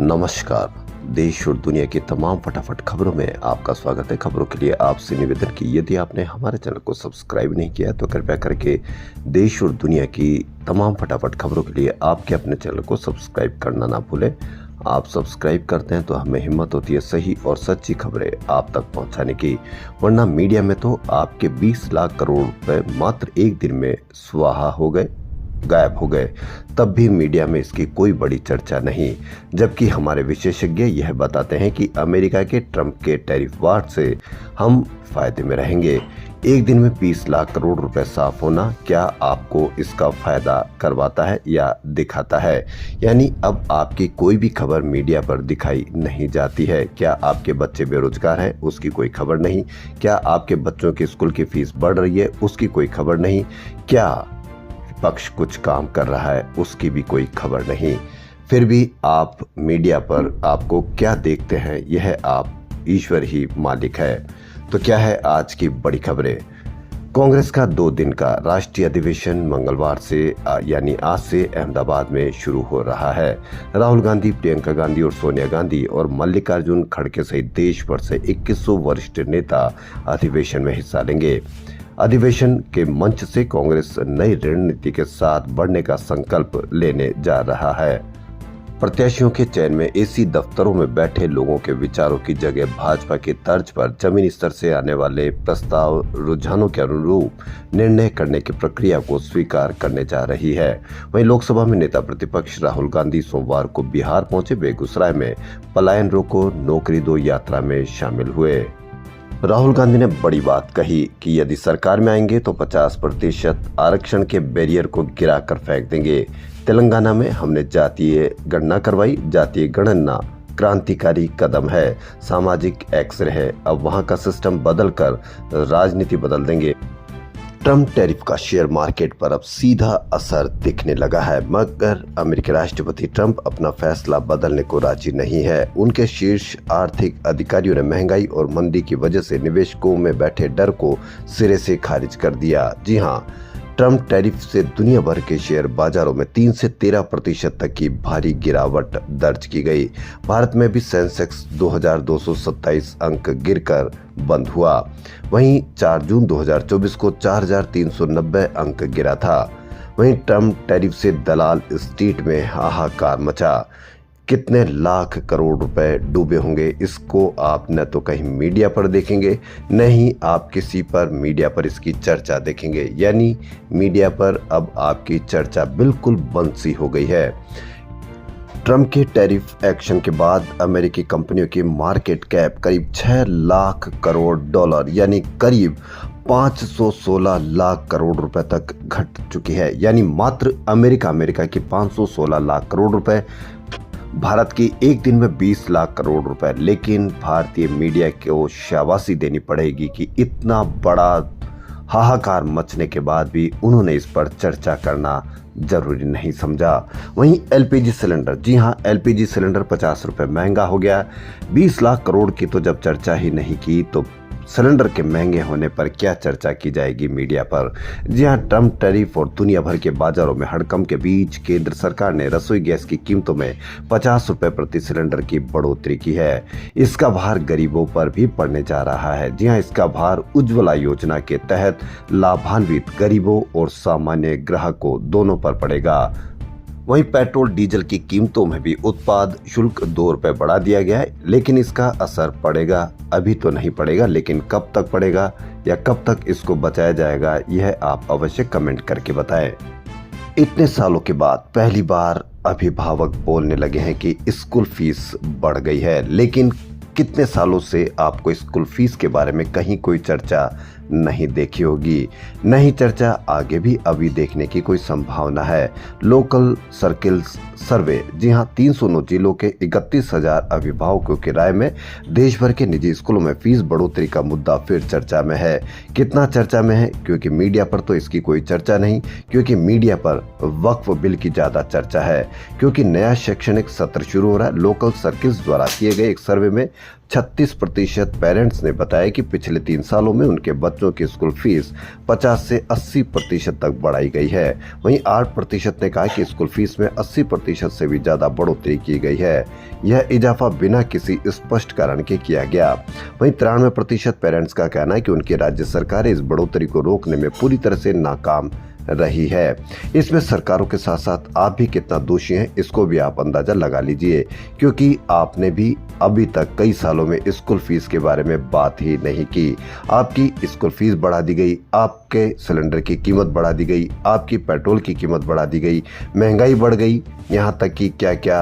नमस्कार। देश और दुनिया की तमाम फटाफट खबरों में आपका स्वागत है। खबरों के लिए आपसे निवेदन की यदि आपने हमारे चैनल को सब्सक्राइब नहीं किया तो कृपया करके देश और दुनिया की तमाम फटाफट खबरों के लिए आपके अपने चैनल को सब्सक्राइब करना ना भूलें। आप सब्सक्राइब करते हैं तो हमें हिम्मत होती है सही और सच्ची खबरें आप तक पहुंचाने की, वरना मीडिया में तो आपके 20 लाख करोड़ रुपए मात्र एक दिन में स्वाहा हो गए, गायब हो गए। तब भी मीडिया में इसकी कोई बड़ी चर्चा नहीं, जबकि हमारे विशेषज्ञ यह बताते हैं कि अमेरिका के ट्रंप के टैरिफ वार से हम फायदे में रहेंगे। एक दिन में 20 लाख करोड़ रुपए साफ होना क्या आपको इसका फायदा करवाता है या दिखाता है? यानी अब आपकी कोई भी खबर मीडिया पर दिखाई नहीं जाती है। क्या आपके बच्चे बेरोजगार हैं? उसकी कोई खबर नहीं। क्या आपके बच्चों की स्कूल की फीस बढ़ रही है? उसकी कोई खबर नहीं। क्या पक्ष कुछ काम कर रहा है? उसकी भी कोई खबर नहीं। फिर भी आप मीडिया पर आपको क्या देखते हैं यह आप ईश्वर ही मालिक है। तो क्या है आज की बड़ी खबरें? कांग्रेस का 2 दिन का राष्ट्रीय अधिवेशन मंगलवार से यानी आज से अहमदाबाद में शुरू हो रहा है। राहुल गांधी, प्रियंका गांधी और सोनिया गांधी और मल्लिकार्जुन खड़गे सहित देश भर से 2100 वरिष्ठ नेता अधिवेशन में हिस्सा लेंगे। अधिवेशन के मंच से कांग्रेस नई रणनीति के साथ बढ़ने का संकल्प लेने जा रहा है। प्रत्याशियों के चयन में एसी दफ्तरों में बैठे लोगों के विचारों की जगह भाजपा की तर्ज पर जमीनी स्तर से आने वाले प्रस्ताव रुझानों के अनुरूप निर्णय करने की प्रक्रिया को स्वीकार करने जा रही है। वहीं लोकसभा में नेता प्रतिपक्ष राहुल गांधी सोमवार को बिहार पहुंचे। बेगूसराय में पलायन रोको, नौकरी दो यात्रा में शामिल हुए। राहुल गांधी ने बड़ी बात कही कि यदि सरकार में आएंगे तो 50% आरक्षण के बैरियर को गिरा कर फेंक देंगे। तेलंगाना में हमने जातीय गणना करवाई। जातीय गणना क्रांतिकारी कदम है, सामाजिक एक्सरे है। अब वहां का सिस्टम बदल कर राजनीति बदल देंगे। ट्रंप टैरिफ का शेयर मार्केट पर अब सीधा असर दिखने लगा है, मगर अमेरिकी राष्ट्रपति ट्रंप अपना फैसला बदलने को राजी नहीं है। उनके शीर्ष आर्थिक अधिकारियों ने महंगाई और मंदी की वजह से निवेशकों में बैठे डर को सिरे से खारिज कर दिया। जी हां, ट्रंप टैरिफ से दुनिया भर के शेयर बाजारों में 3 से 13% तक की भारी गिरावट दर्ज की गई। भारत में भी सेंसेक्स 2227 अंक गिरकर बंद हुआ। वहीं 4 जून 2024 को 4390 अंक गिरा था। वहीं ट्रंप टैरिफ से दलाल स्ट्रीट में हाहाकार मचा। कितने लाख करोड़ रुपए डूबे होंगे, इसको आप न तो कहीं मीडिया पर देखेंगे, न ही आप किसी पर मीडिया पर इसकी चर्चा देखेंगे। यानी मीडिया पर अब आपकी चर्चा बिल्कुल बंद सी हो गई है। ट्रंप के टैरिफ एक्शन के बाद अमेरिकी कंपनियों की मार्केट कैप करीब 6 लाख करोड़ डॉलर यानी करीब 516 लाख करोड़ रुपए तक घट चुकी है। यानी मात्र अमेरिका की 516 लाख करोड़ रुपए, भारत की एक दिन में 20 लाख करोड़ रुपए। लेकिन भारतीय मीडिया को शाबाशी देनी पड़ेगी कि इतना बड़ा हाहाकार मचने के बाद भी उन्होंने इस पर चर्चा करना जरूरी नहीं समझा। वहीं एलपीजी सिलेंडर, जी हां, एलपीजी सिलेंडर 50 रुपए महंगा हो गया। 20 लाख करोड़ की तो जब चर्चा ही नहीं की तो सिलेंडर के महंगे होने पर क्या चर्चा की जाएगी मीडिया पर? जी हां, ट्रंप टैरिफ और दुनिया भर के बाजारों में हड़कंप के बीच केंद्र सरकार ने रसोई गैस की कीमतों में 50 रुपए प्रति सिलेंडर की बढ़ोतरी की है। इसका भार गरीबों पर भी पड़ने जा रहा है। जी हां, इसका भार उज्ज्वला योजना के तहत लाभान्वित गरीबों और सामान्य ग्राहकों दोनों पर पड़ेगा। वहीं पेट्रोल डीजल की कीमतों में भी उत्पाद शुल्क 2 रुपए बढ़ा दिया गया है। लेकिन इसका असर पड़ेगा, अभी तो नहीं पड़ेगा, लेकिन कब तक पड़ेगा या कब तक इसको बचाया जाएगा, यह आप अवश्य कमेंट करके बताएं। इतने सालों के बाद पहली बार अभिभावक बोलने लगे हैं कि स्कूल फीस बढ़ गई है। लेकिन कितने सालों से आपको स्कूल फीस के बारे में कहीं कोई चर्चा नहीं देखी होगी। नहीं चर्चा आगे भी अभी देखने की कोई संभावना है। लोकल सर्किल्स सर्वे, जी हां, 309 जिलों के 31,000 अभिभावकों की राय में देश भर के निजी स्कूलों में फीस बढ़ोतरी का मुद्दा फिर चर्चा में है। कितना चर्चा में है? क्योंकि मीडिया पर तो इसकी कोई चर्चा नहीं, क्योंकि मीडिया पर वक्फ बिल की ज्यादा चर्चा है। क्योंकि नया शैक्षणिक सत्र शुरू हो रहा है। लोकल सर्किल्स द्वारा किए गए एक सर्वे में 36% पेरेंट्स ने बताया कि पिछले 3 सालों में उनके बच्चों बच्चों की स्कूल फीस 50 से 80% तक बढ़ाई गई है। वहीं 8% ने कहा कि स्कूल फीस में 80% से भी ज्यादा बढ़ोतरी की गई है। यह इजाफा बिना किसी स्पष्ट कारण के किया गया। वहीं 93% पेरेंट्स का कहना है कि उनकी राज्य सरकारें इस बढ़ोतरी को रोकने में पूरी तरह से नाकाम रही है। इसमें सरकारों के साथ साथ आप भी कितना दोषी हैं, इसको भी आप अंदाजा लगा लीजिए, क्योंकि आपने भी अभी तक कई सालों में स्कूल फीस के बारे में बात ही नहीं की। आपकी स्कूल फीस बढ़ा दी गई, आपके सिलेंडर की कीमत बढ़ा दी गई, आपकी पेट्रोल की कीमत बढ़ा दी गई, महंगाई बढ़ गई, यहाँ तक कि क्या क्या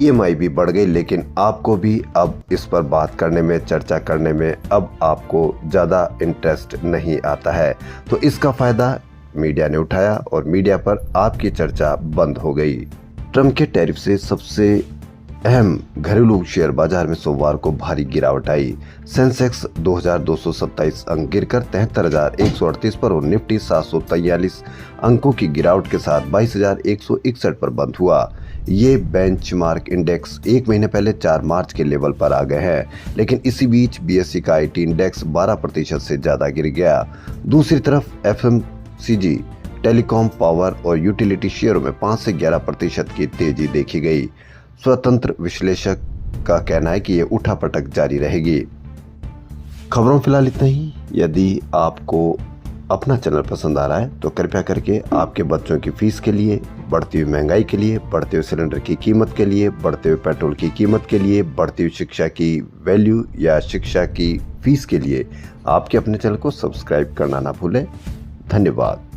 EMI भी बढ़ गई। लेकिन आपको भी अब इस पर बात करने में, चर्चा करने में अब आपको ज़्यादा इंटरेस्ट नहीं आता है। तो इसका फ़ायदा मीडिया ने उठाया और मीडिया पर आपकी चर्चा बंद हो गई। ट्रम्प के टैरिफ से सबसे अहम घरेलू शेयर बाजार में सोमवार को भारी गिरावट आई। सेंसेक्स 2227 अंक गिरकर 73,138 पर और निफ्टी 743 अंकों की गिरावट के साथ 22,161 पर बंद हुआ। ये बेंचमार्क इंडेक्स एक महीने पहले 4 मार्च के लेवल पर आ गए हैं, लेकिन इसी बीच BSE का IT इंडेक्स 12% से ज्यादा गिर गया। दूसरी तरफ FMCG, टेलीकॉम, पावर और यूटिलिटी शेयरों में 5 से 11% की तेजी देखी गई। स्वतंत्र विश्लेषक का कहना है कि ये उठापटक जारी रहेगी। खबरों फिलहाल इतना ही। यदि आपको अपना चैनल पसंद आ रहा है तो कृपया करके आपके बच्चों की फीस के लिए, बढ़ती हुई महंगाई के लिए, बढ़ते हुए सिलेंडर की कीमत के लिए, बढ़ते हुए पेट्रोल की कीमत के लिए, बढ़ती हुई शिक्षा की वैल्यू या शिक्षा की फीस के लिए आपके अपने चैनल को सब्सक्राइब करना ना भूलें। धन्यवाद।